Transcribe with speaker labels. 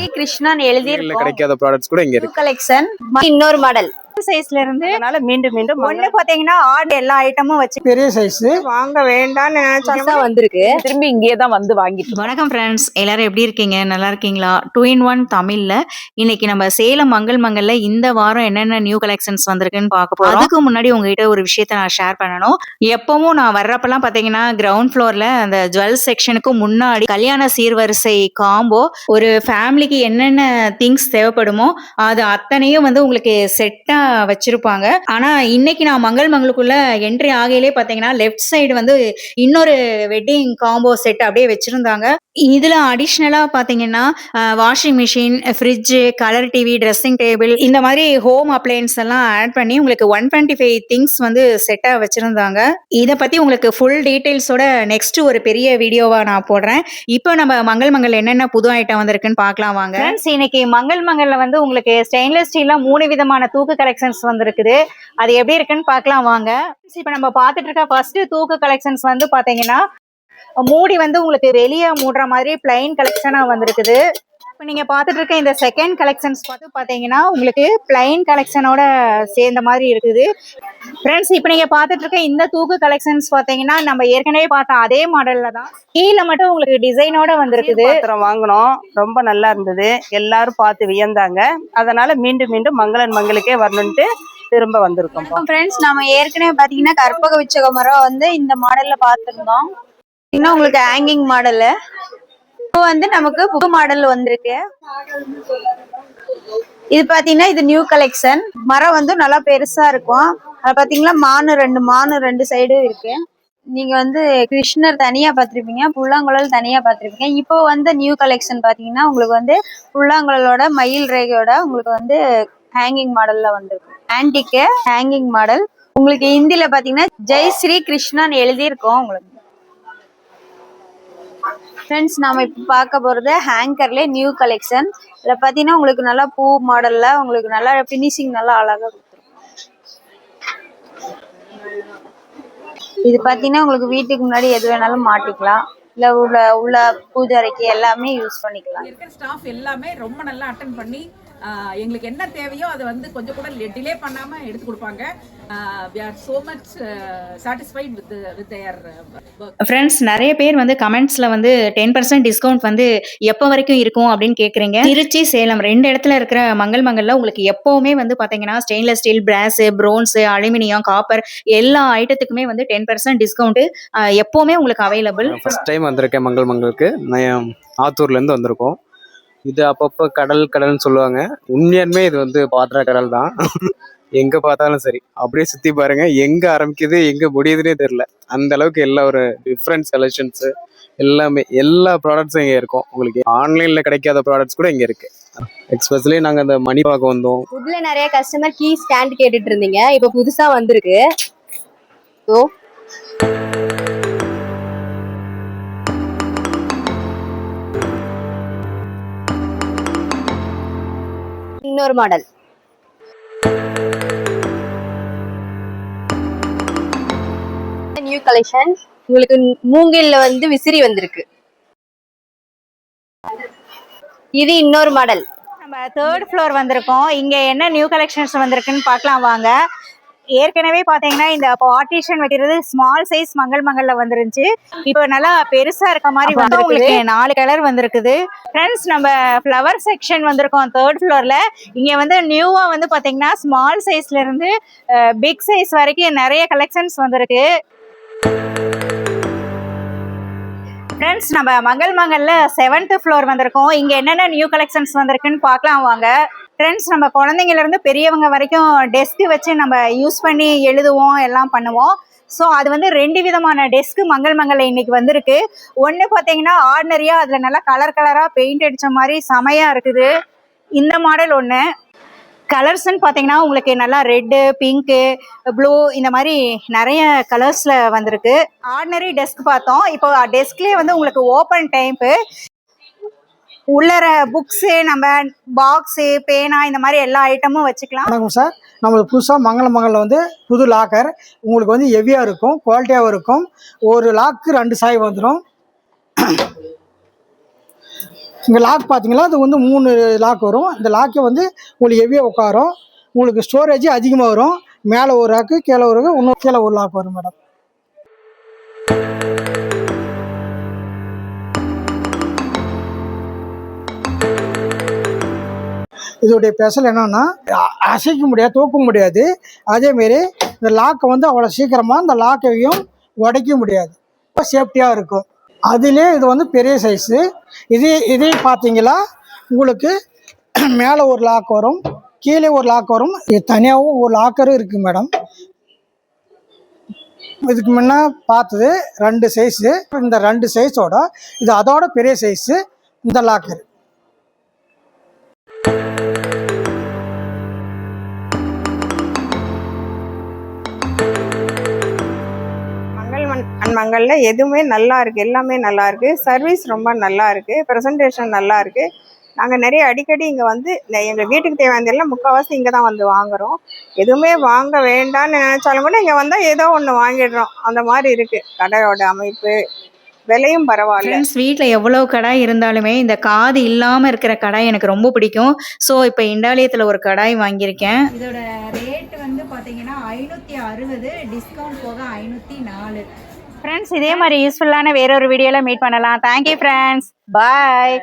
Speaker 1: ஸ்ரீ கிருஷ்ணன் எழுதியிருக்கோம்.
Speaker 2: கிடைக்காத ப்ராடக்ட்ஸ் கூட இங்க இருக்கு.
Speaker 1: கலெக்ஷன் இன்னொரு மாடல் சைஸ்ல இருந்து மீண்டும் ஒண்ணு பாத்தீங்கன்னா ஆர்டர் எல்லா ஐட்டமும் வச்சு பெரிய சைஸ் வாங்க வேண்டாம்னு நினைச்சா வந்திருக்கு.
Speaker 3: திரும்பி இங்கேயே தான் வந்து வாங்கிட்டு.
Speaker 1: வணக்கம் ஃப்ரெண்ட்ஸ், எல்லாரும் எப்படி இருக்கீங்க? நல்லா இருக்கீங்களா? 2-in-1 தமிழ்ல இன்னைக்கு நம்ம சேலம் மங்கள் மங்கல்ல இந்த வாரம் என்னென்ன நியூ கலெக்ஷன்ஸ் வந்திருக்குன்னு பார்க்க போறோம். அதுக்கு முன்னாடி உங்ககிட்ட ஒரு விஷயத்த நான் ஷேர் பண்ணணும். எப்பவும் நான் வர்றப்பெல்லாம் பாத்தீங்கன்னா கிரவுண்ட் ஃப்ளோர்ல அந்த ஜுவல் செக்ஷனுக்கு முன்னாடி கல்யாண சீர்வரிசை காம்போ ஒரு ஃபேமிலிக்கு என்னென்ன திங்ஸ் தேவைப்படுமோ அது அத்தனையும் வந்து உங்களுக்கு செட்டா வச்சிருப்பாங்க. ஆனா இன்னைக்கு நான் மங்களுக்குள்ள என்ட்ரி ஆகையிலே பாத்தீங்கன்னா லெஃப்ட் சைடு வந்து இன்னொரு வெட்டிங் காம்போ செட் அப்படியே வச்சிருந்தாங்க. இதுல அடிஷ்னலா பாத்தீங்கன்னா washing machine, fridge, colour TV, dressing table இந்த மாதிரி ஹோம் அப்ளையன்ஸ் எல்லாம் ஆட் பண்ணி உங்களுக்கு 125 திங்ஸ் வந்து செட்டா வச்சிருந்தாங்க. இதை பத்தி உங்களுக்கு ஃபுல் டீடைல்ஸோட நெக்ஸ்ட் ஒரு பெரிய வீடியோவா நான் போடுறேன். இப்போ நம்ம மங்கள் என்னென்ன புது ஐட்டம் வந்திருக்குன்னு பார்க்கலாம் வாங்க. இன்னைக்கு மங்கல்ல வந்து உங்களுக்கு ஸ்டெயின்லெஸ் ஸ்டீல்ல 3 விதமான தூக்கு கலெக்ஷன்ஸ் வந்திருக்குது. அது எப்படி இருக்குன்னு பார்க்கலாம் வாங்க. இப்ப நம்ம பார்த்துட்டு இருக்க ஃபர்ஸ்ட் தூக்கு கலெக்ஷன்ஸ் வந்து பாத்தீங்கன்னா மூடி வந்து உங்களுக்கு வெளியே மூடுற மாதிரி பிளைன் கலெக்ஷனா வந்திருக்குது. இப்போ நீங்க பார்த்துட்டு இருக்க இந்த செகண்ட் கலெக்ஷன்ஸ் பாத்தீங்கன்னா உங்களுக்கு பிளைன் கலெக்ஷனோட சேர்ந்த மாதிரி இருக்குது. ஃப்ரெண்ட்ஸ், இப்போ நீங்க பார்த்துட்டு இருக்க இந்த தூக்கு கலெக்ஷன்ஸ் பாத்தீங்கன்னா நம்ம ஏற்கனவே பார்த்த அதே மாடல்ல தான், கீழே மட்டும் உங்களுக்கு டிசைனோட வந்திருக்குது.
Speaker 3: வாங்கினோம், ரொம்ப நல்லா இருந்தது, எல்லாரும் பார்த்து வியந்தாங்க. அதனால மீண்டும் மங்களுக்கே வரணும்ட்டு திரும்ப வந்திருக்கோம்.
Speaker 1: ஃப்ரெண்ட்ஸ், நம்ம ஏற்கனவே பாத்தீங்கன்னா கற்பக விச்சக மரம் வந்து இந்த மாடல்ல பார்த்துருந்தோம். இன்னும் உங்களுக்கு ஹேங்கிங் மாடல் இப்போ வந்து நமக்கு புது மாடல் வந்திருக்கு. இது பாத்தீங்கன்னா இது நியூ கலெக்ஷன். மரம் வந்து நல்லா பெருசா இருக்கும். அது பாத்தீங்கன்னா மானு ரெண்டு சைடு இருக்கு. நீங்க வந்து கிருஷ்ணர் தனியா பார்த்திருப்பீங்க, புல்லாங்குழல் தனியா பார்த்திருப்பீங்க. இப்போ வந்து நியூ கலெக்ஷன் பாத்தீங்கன்னா உங்களுக்கு வந்து புல்லாங்குழலோட மயில் ரேகையோட உங்களுக்கு வந்து ஹேங்கிங் மாடல்ல வந்திருக்கு. ஆன்டிக் ஹேங்கிங் மாடல் உங்களுக்கு ஹிந்தில பாத்தீங்கன்னா ஜெய் ஸ்ரீ கிருஷ்ணன் எழுதியிருக்கோம். உங்களுக்கு ஃப்ரெண்ட்ஸ், நாம இப்போ பார்க்க போறது ஹேங்கர்ல நியூ கலெக்ஷன். இதில் பார்த்தீங்கன்னா உங்களுக்கு நல்லா பூ மாடல்ல உங்களுக்கு நல்லா ஃபினிஷிங் நல்லா அழகா கொடுத்துருக்கும். இது பார்த்தீங்கன்னா உங்களுக்கு வீட்டுக்கு முன்னாடி எது வேணாலும் மாட்டிக்கலாம், இல்லை உள்ள பூஜை அறைக்கு எல்லாமே யூஸ் பண்ணிக்கலாம்.
Speaker 3: இருக்கிற ஸ்டாஃப் எல்லாமே ரொம்ப நல்லா அட்டென்ட் பண்ணி எங்களுக்கு என்ன தேவையோ அதை வந்து கொஞ்சம் கூட டிலே பண்ணாம எடுத்து கொடுப்பாங்க. we are so much satisfied with their work.
Speaker 1: Friends, நிறைய பேர் வந்து கமெண்ட்ஸ்ல வந்து 10% டிஸ்கவுண்ட் வந்து எப்போ வரைக்கும் இருக்கும் அப்படின்னு கேக்குறீங்க. திருச்சி, சேலம் ரெண்டு இடத்துல இருக்கிற மங்கல்ல உங்களுக்கு எப்பவுமே வந்து பாத்தீங்கன்னா ஸ்டெயின்லெஸ் ஸ்டீல், பிராஸ், பிரோன்ஸ், அலுமினியம், காப்பர் எல்லா ஐட்டத்துக்குமே வந்து 10% டிஸ்கவுண்ட் எப்பவுமே உங்களுக்கு அவைலபிள்.
Speaker 2: ஃபர்ஸ்ட் டைம் வந்திருக்கேன் மங்களுக்கு. நான் ஆத்தூர்ல இருந்து வந்திருக்கோம். இது அப்பப்போ கடல்னு சொல்லுவாங்க. உண்மையாலுமே இது வந்து பாத்திர கடல் தான். எங்க பார்த்தாலும் சரி அப்படியே சுத்தி பாருங்க, எங்க ஆரம்பிக்குது எங்க முடியுதுன்னே தெரியல. அந்த அளவுக்கு எல்லா ஒரு டிஃப்ரெண்ட் கலெக்ஷன்ஸ் எல்லாமே எல்லா ப்ராடக்ட்ஸும் இங்கே இருக்கும். உங்களுக்கு ஆன்லைன்ல கிடைக்காத ப்ராடக்ட்ஸ் கூட இங்க இருக்கு. எக்ஸ்பெஷலி நாங்க அந்த மணி பார்க்க வந்தோம்.
Speaker 1: புதுல நிறைய கஸ்டமர் கீ ஸ்டாண்ட் கேட்டுட்டு இருந்தீங்க, இப்போ புதுசா வந்திருக்கு. இன்னொரு மாடல் நியூ கலெக்ஷன் உங்களுக்கு மூங்கில்ல வந்து விசிறி வந்திருக்கு. இது இன்னொரு மாடல். நம்ம 3rd ஃப்ளோர் வந்திருக்கோம். இங்க என்ன நியூ கலெக்ஷன்ஸ் வந்திருக்குன்னு பார்க்கலாம் வாங்க. ஏற்கனவே பாத்தீங்கன்னா இந்த பார்ட்டிஷன் வைக்கிறது ஸ்மால் சைஸ் மங்கல்ல வந்துருந்துச்சு. இப்போ நல்லா பெருசா இருக்க மாதிரி வந்து உங்களுக்கு 4 கலர் வந்திருக்குது. ஃப்ரெண்ட்ஸ், நம்ம ஃப்ளவர் செக்ஷன் வந்திருக்கோம் 3rd ஃப்ளோர்ல. இங்க வந்து நியூவா வந்து பாத்தீங்கன்னா ஸ்மால் சைஸ்ல இருந்து பிக் சைஸ் வரைக்கும் நிறைய கலெக்ஷன்ஸ் வந்திருக்கு. ஃப்ரெண்ட்ஸ், நம்ம மங்கல்ல 7th ஃப்ளோர் வந்திருக்கோம். இங்க என்னென்ன நியூ கலெக்ஷன்ஸ் வந்திருக்குன்னு பார்க்கலாம் வாங்க. ஃப்ரெண்ட்ஸ், நம்ம குழந்தைங்கள்ல இருந்து பெரியவங்க வரைக்கும் டெஸ்க் வச்சு நம்ம யூஸ் பண்ணி எழுதுவோம், எல்லாம் பண்ணுவோம். ஸோ அது வந்து 2 விதமான டெஸ்க் மங்கல்ல இன்னைக்கு வந்திருக்கு. ஒன்று பார்த்தீங்கன்னா ஆர்டினரியா அதில் நல்லா கலரா பெயிண்ட் அடித்த மாதிரி செமையா இருக்குது. இந்த மாடல் ஒன்று. கலர்ஸ்ன்னு பார்த்தீங்கன்னா உங்களுக்கு நல்லா ரெட்டு, பிங்க்கு, ப்ளூ இந்த மாதிரி நிறைய கலர்ஸில் வந்திருக்கு. ஆர்டினரி டெஸ்க் பார்த்தோம். இப்போ டெஸ்க்லேயே வந்து உங்களுக்கு ஓப்பன் டைப்பு உள்ளர புக்ஸு, நம்ம பாக்ஸு, பேனா இந்த மாதிரி எல்லா ஐட்டமும் வச்சுக்கலாம்.
Speaker 4: வணக்கம் சார், நம்மளுக்கு புதுசாக மங்கலில் வந்து புது லாக்கர் உங்களுக்கு வந்து ஹெவியாக இருக்கும், குவாலிட்டியாகவும் இருக்கும். ஒரு லாக்கு 2 சாய் வந்துடும். இங்கே லாக் பார்த்தீங்களா, அது வந்து 3 லாக் வரும். இந்த லாக்கே வந்து உங்களுக்கு ஹெவியாக உட்காரும். உங்களுக்கு ஸ்டோரேஜ் அதிகமாக வரும். மேலே ஒரு லாக்கு, கீழே ஒரு இன்னும் கீழே ஒரு லாக் வரும் மேடம். இதோடைய ஸ்பெஷல் என்னன்னா, அசைக்க முடியாது, தூக்க முடியாது. அதேமாரி இந்த லாக்கை வந்து அவ்வளோ சீக்கிரமாக இந்த லாக்கையும் உடைக்க முடியாது. ரொம்ப சேஃப்டியாக இருக்கும். அதிலே இது வந்து பெரிய சைஸு. இதையும் பார்த்தீங்களா, உங்களுக்கு மேலே ஒரு லாக் வரும், கீழே ஒரு லாக் வரும். இது தனியாகவும் ஒரு லாக்கரும் இருக்குது மேடம். இதுக்கு முன்னே பார்த்தது 2 சைஸு. இந்த 2 சைஸோட இது அதோட பெரிய சைஸு இந்த லாக்கர்.
Speaker 5: மங்களில் எதுவுமே நல்லா இருக்குது, எல்லாமே நல்லா இருக்குது. சர்வீஸ் ரொம்ப நல்லா இருக்குது, ப்ரெசன்டேஷன் நல்லா இருக்குது. நாங்கள் நிறைய அடிக்கடி இங்கே வந்து எங்கள் வீட்டுக்கு தேவையான எல்லாம் முக்கால்வாசி இங்கே தான் வந்து வாங்குகிறோம். எதுவுமே வாங்க வேண்டாம்னு நினச்சாலும் கூட இங்கே வந்தால் ஏதோ ஒன்று வாங்கிடுறோம். அந்த மாதிரி இருக்குது கடையோட அமைப்பு. விலையும் பரவாயில்ல.
Speaker 1: ஃப்ரெண்ட்ஸ், வீட்டில் எவ்வளோ கடாய் இருந்தாலுமே இந்த காது இல்லாமல் இருக்கிற கடாய் எனக்கு ரொம்ப பிடிக்கும். ஸோ இப்போ இண்டாலியத்தில் ஒரு கடாய் வாங்கியிருக்கேன். இதோட ரேட் வந்து பார்த்தீங்கன்னா 560, டிஸ்கவுண்ட் போக 504. ஃப்ரெண்ட்ஸ், இதே மாதிரி யூஸ்ஃபுல்லான வேறொரு வீடியோவில் மீட் பண்ணலாம். தேங்க்யூ ஃப்ரெண்ட்ஸ், பாய்.